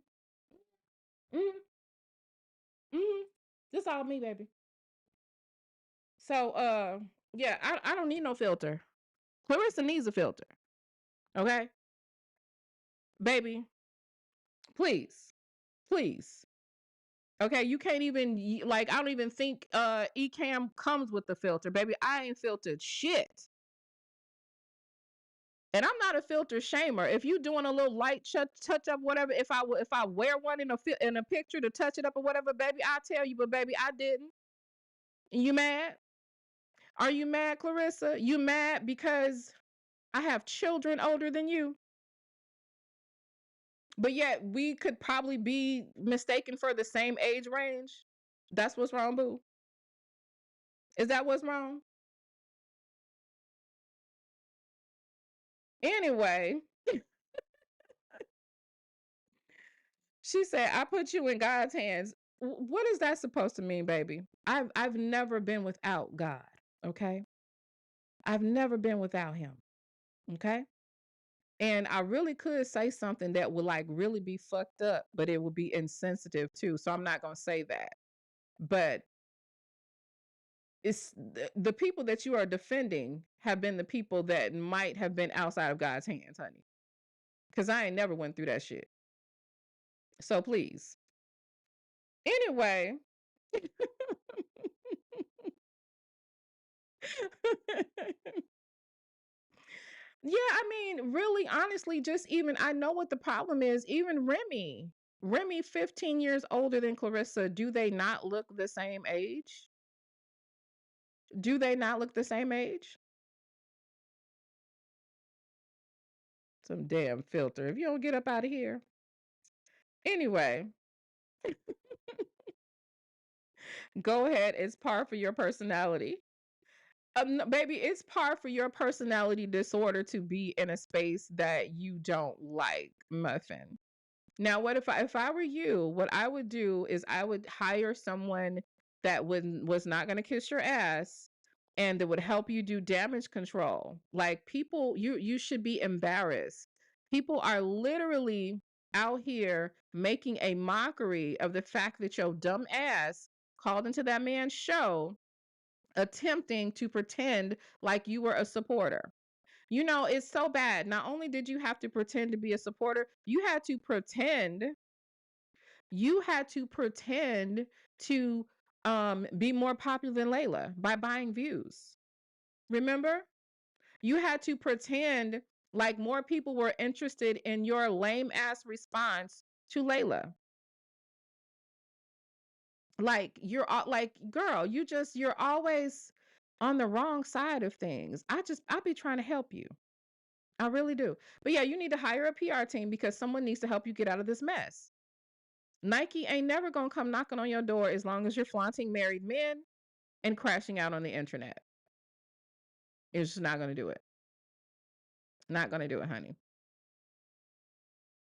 Mm-hmm. Mm-hmm. This all me, baby. So yeah, I don't need no filter. Claressa needs a filter. Okay? Baby, please, please. Okay, you can't even like I don't even think Ecamm comes with the filter, baby. I ain't filtered shit. And I'm not a filter shamer. If you doing a little light touch up, whatever, if I wear one in a picture to touch it up or whatever, baby, I tell you, but baby, I didn't. You mad? Are you mad, Claressa? You mad because I have children older than you? But yet we could probably be mistaken for the same age range. That's what's wrong, boo. Is that what's wrong? Anyway, she said, I put you in God's hands. What is that supposed to mean, baby? I've never been without God. Okay. I've never been without him. Okay. And I really could say something that would like really be fucked up, but it would be insensitive too. So I'm not gonna say that. But it's the people that you are defending have been the people that might have been outside of God's hands, honey. Cause I ain't never went through that shit. So please. Anyway. Yeah, I mean, really, honestly, just even I know what the problem is. Even Remy, 15 years older than Claressa, do they not look the same age? Do they not look the same age? Some damn filter. If you don't get up out of here. Anyway, go ahead. It's par for your personality. No, baby, it's par for your personality disorder to be in a space that you don't like, Muffin. Now, what if I were you? What I would do is I would hire someone that was not going to kiss your ass and that would help you do damage control. Like people, you should be embarrassed. People are literally out here making a mockery of the fact that your dumb ass called into that man's show attempting to pretend like you were a supporter. You know, it's so bad. Not only did you have to pretend to be a supporter, you had to pretend to be more popular than Layla by buying views. Remember? You had to pretend like more people were interested in your lame ass response to Layla. Like like girl, you're always on the wrong side of things. I be trying to help you. I really do. But yeah, you need to hire a PR team because someone needs to help you get out of this mess. Nike ain't never gonna come knocking on your door as long as you're flaunting married men and crashing out on the internet. It's just not gonna do it. Not gonna do it, honey.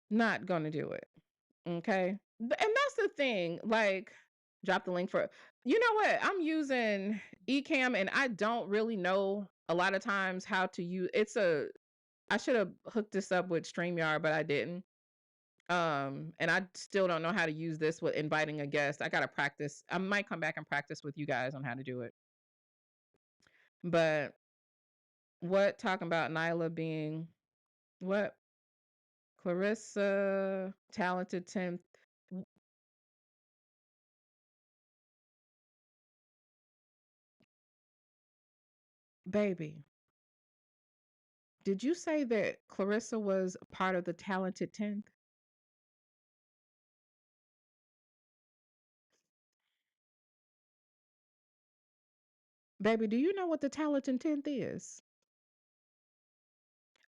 Not gonna do it. Okay. And that's the thing. Like, drop the link for you know what? I'm using Ecamm and I don't really know a lot of times how to use I should have hooked this up with StreamYard, but I didn't. And I still don't know how to use this with inviting a guest. I gotta practice. I might come back and practice with you guys on how to do it. But what talking about Nyla being what? Claressa, talented 10th. Baby, did you say that Claressa was part of the talented 10th? Baby, do you know what the talented 10th is?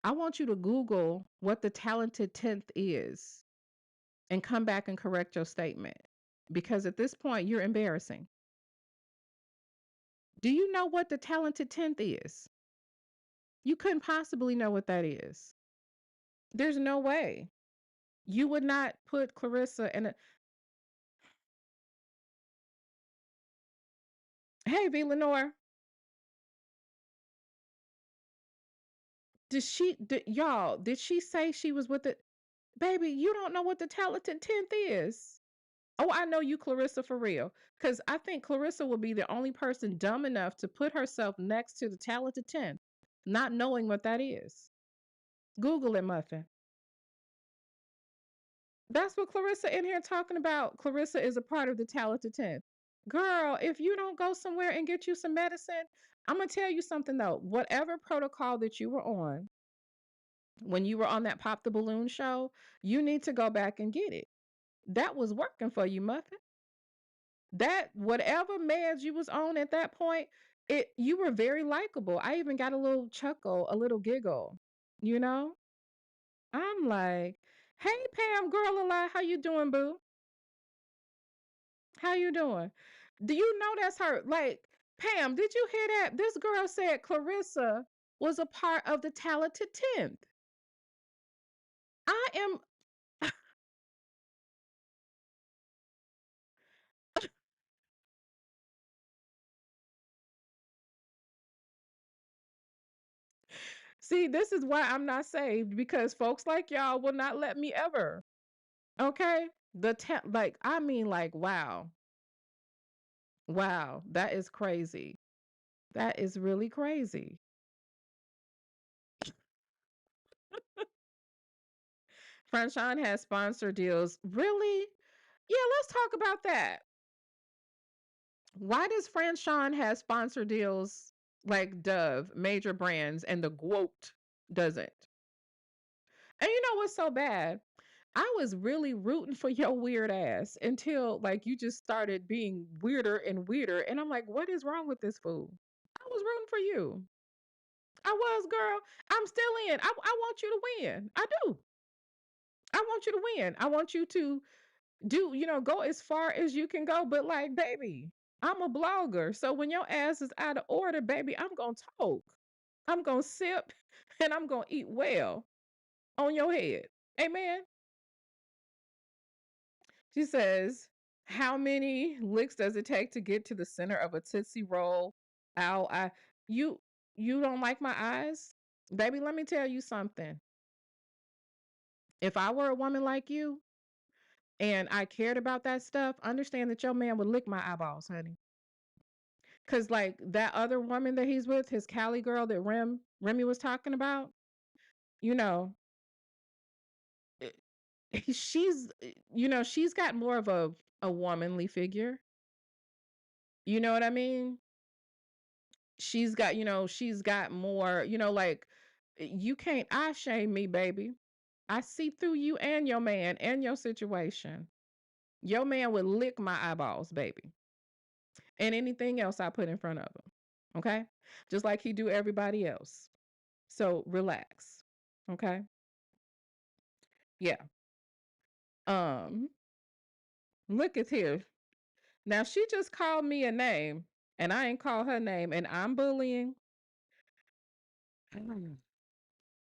I want you to Google what the talented 10th is and come back and correct your statement. Because at this point, you're embarrassing. Do you know what the talented 10th is? You couldn't possibly know what that is. There's no way. You would not put Claressa in a. Hey, V. Lenore, did she say she was with it? Baby, you don't know what the talented 10th is. Oh, I know you, Claressa, for real. Because I think Claressa will be the only person dumb enough to put herself next to the talented 10th, not knowing what that is. Google it, Muffin. That's what Clarissa in here talking about. Clarissa is a part of the talented 10th. Girl, if you don't go somewhere and get you some medicine, I'm going to tell you something though. Whatever protocol that you were on when you were on that Pop the Balloon show, you need to go back and get it. That was working for you, Muffin. That whatever meds you was on at that point, it you were very likable. I even got a little chuckle, a little giggle, you know? I'm like, "Hey Pam, girl alive, how you doing, boo? How you doing?" Do you know that's her? Like, Pam, did you hear that? This girl said Clarissa was a part of the talented 10th. I am see, this is why I'm not saved because folks like y'all will not let me ever. Okay? Like I mean like wow. Wow, that is crazy. That is really crazy. Franchon has sponsor deals. Really? Yeah, let's talk about that. Why does Franchon have sponsor deals like Dove, major brands, and the Guote doesn't? And you know what's so bad? I was really rooting for your weird ass until like you just started being weirder and weirder. And I'm like, what is wrong with this fool? I was rooting for you. I was, girl. I'm still in. I want you to win. I do. I want you to win. I want you to do, go as far as you can go. But like, baby, I'm a blogger. So when your ass is out of order, baby, I'm going to talk. I'm going to sip and I'm going to eat well on your head. Amen. She says, how many licks does it take to get to the center of a Tootsie Roll? Ow, you, you don't like my eyes? Baby, let me tell you something. If I were a woman like you, and I cared about that stuff, understand that your man would lick my eyeballs, honey. Cause like that other woman that he's with, his Cali girl that Remy was talking about, you know, eh, she's got more of a womanly figure. You know what I mean? She's got more, like you can't eye shame me, baby. I see through you and your man and your situation. Your man would lick my eyeballs, baby. And anything else I put in front of him. Okay? Just like he do everybody else. So relax. Okay? Yeah. Um, look at here. Now she just called me a name and I ain't call her name and I'm bullying.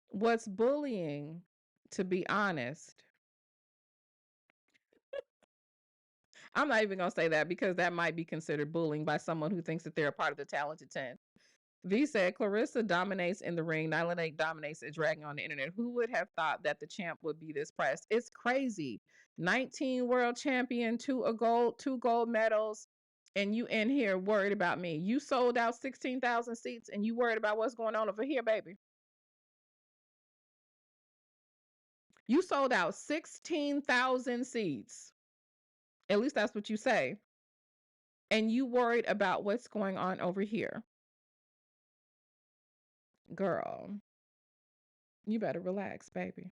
What's bullying, to be honest, I'm not even gonna say that because that might be considered bullying by someone who thinks that they're a part of the talented 10. V said Clarissa dominates in the ring. Nyla Lake dominates at dragging on the internet. Who would have thought that the champ would be this pressed? It's crazy. 19 world champion, two gold medals, and you in here worried about me. You sold out 16,000 seats and you worried about what's going on over here, baby. You sold out 16,000 seats. At least that's what you say. And you worried about what's going on over here. Girl, you better relax, baby.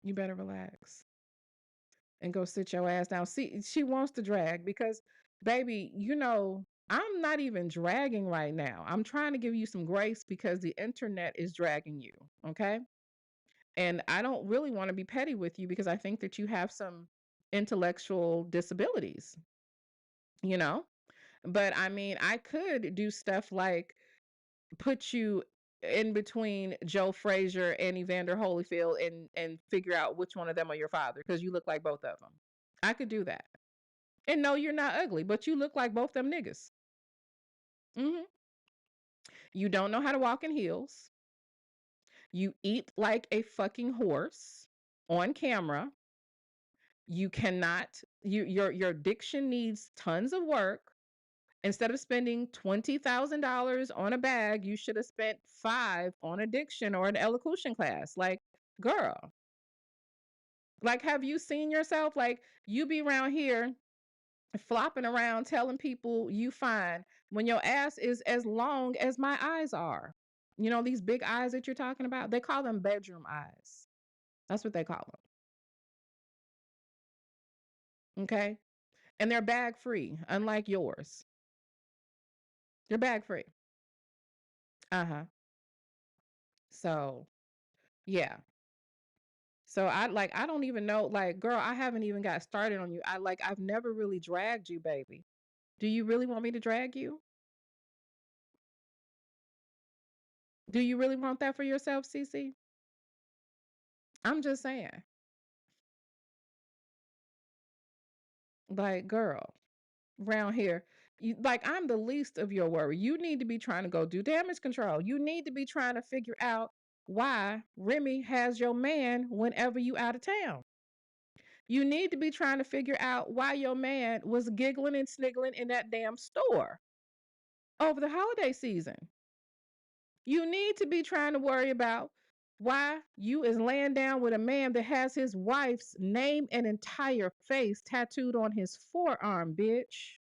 You better relax and go sit your ass down. See, she wants to drag because, baby, I'm not even dragging right now. I'm trying to give you some grace because the internet is dragging you. Okay. And I don't really want to be petty with you because I think that you have some intellectual disabilities, you know? But I mean, I could do stuff like put you in between Joe Frazier and Evander Holyfield and figure out which one of them are your father because you look like both of them. I could do that. And no, you're not ugly, but you look like both them niggas. Hmm. You don't know how to walk in heels. You eat like a fucking horse on camera. You cannot. Your diction needs tons of work. Instead of spending $20,000 on a bag, you should have spent five on a diction or an elocution class. Like, girl, Like, have you seen yourself? Like, you be around here flopping around telling people you fine when your ass is as long as my eyes are. You know, these big eyes that you're talking about, they call them bedroom eyes. That's what they call them. Okay. And they're bag free, unlike yours. They're bag free. Uh huh. So, yeah. So I don't even know, like, girl, I haven't even got started on you. I've never really dragged you, baby. Do you really want me to drag you? Do you really want that for yourself, Cece? I'm just saying. Like, girl, around here, like, I'm the least of your worry. You need to be trying to go do damage control. You need to be trying to figure out why Remy has your man whenever you out of town. You need to be trying to figure out why your man was giggling and sniggling in that damn store over the holiday season. You need to be trying to worry about why you is laying down with a man that has his wife's name and entire face tattooed on his forearm, bitch.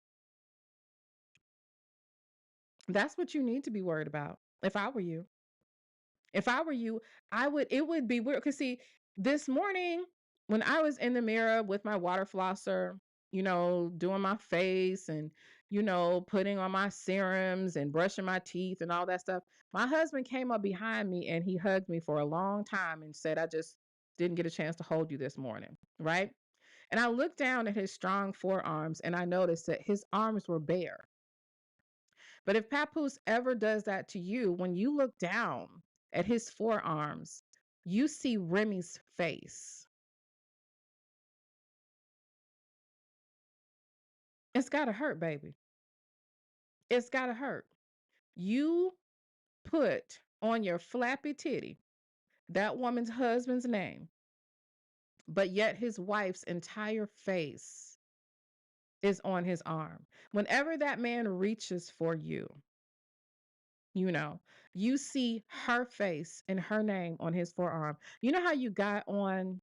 That's what you need to be worried about. If I were you, if I were you, it would be weird. Cause see, this morning when I was in the mirror with my water flosser, doing my face and, putting on my serums and brushing my teeth and all that stuff, my husband came up behind me and he hugged me for a long time and said, I just didn't get a chance to hold you this morning. Right. And I looked down at his strong forearms and I noticed that his arms were bare. But if Papoose ever does that to you, when you look down at his forearms, you see Remy's face. It's got to hurt, baby. It's got to hurt. You put on your flappy titty that woman's husband's name, but yet his wife's entire face is on his arm. Whenever that man reaches for you, you know, you see her face and her name on his forearm. You know how you got on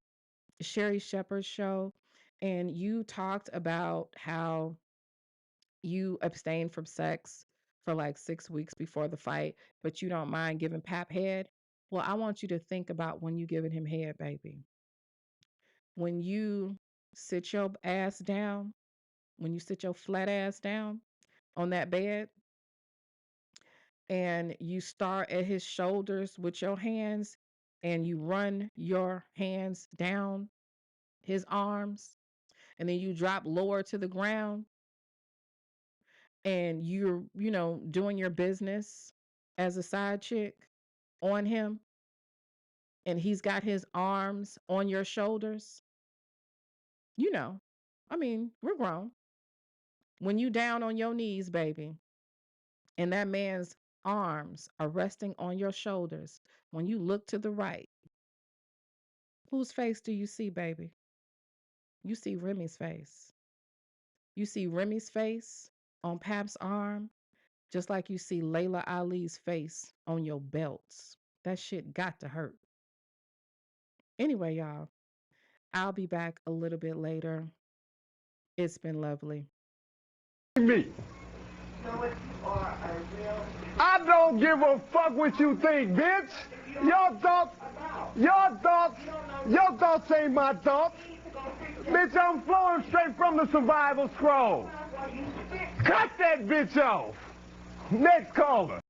Sherry Shepherd's show and you talked about how you abstained from sex for like 6 weeks before the fight, but you don't mind giving Pap head? Well, I want you to think about when you giving him head, baby. When you sit your ass down, when you sit your flat ass down on that bed and you start at his shoulders with your hands and you run your hands down his arms and then you drop lower to the ground and you're, doing your business as a side chick on him and he's got his arms on your shoulders, you know, I mean, we're grown. When you down on your knees, baby, and that man's arms are resting on your shoulders, when you look to the right, whose face do you see, baby? You see Remy's face. You see Remy's face on Pap's arm, just like you see Layla Ali's face on your belts. That shit got to hurt. Anyway, y'all, I'll be back a little bit later. It's been lovely. Me. I don't give a fuck what you think, bitch. Your thoughts ain't my thoughts. Bitch, I'm flowing straight from the survival scroll. Cut that bitch off. Next caller.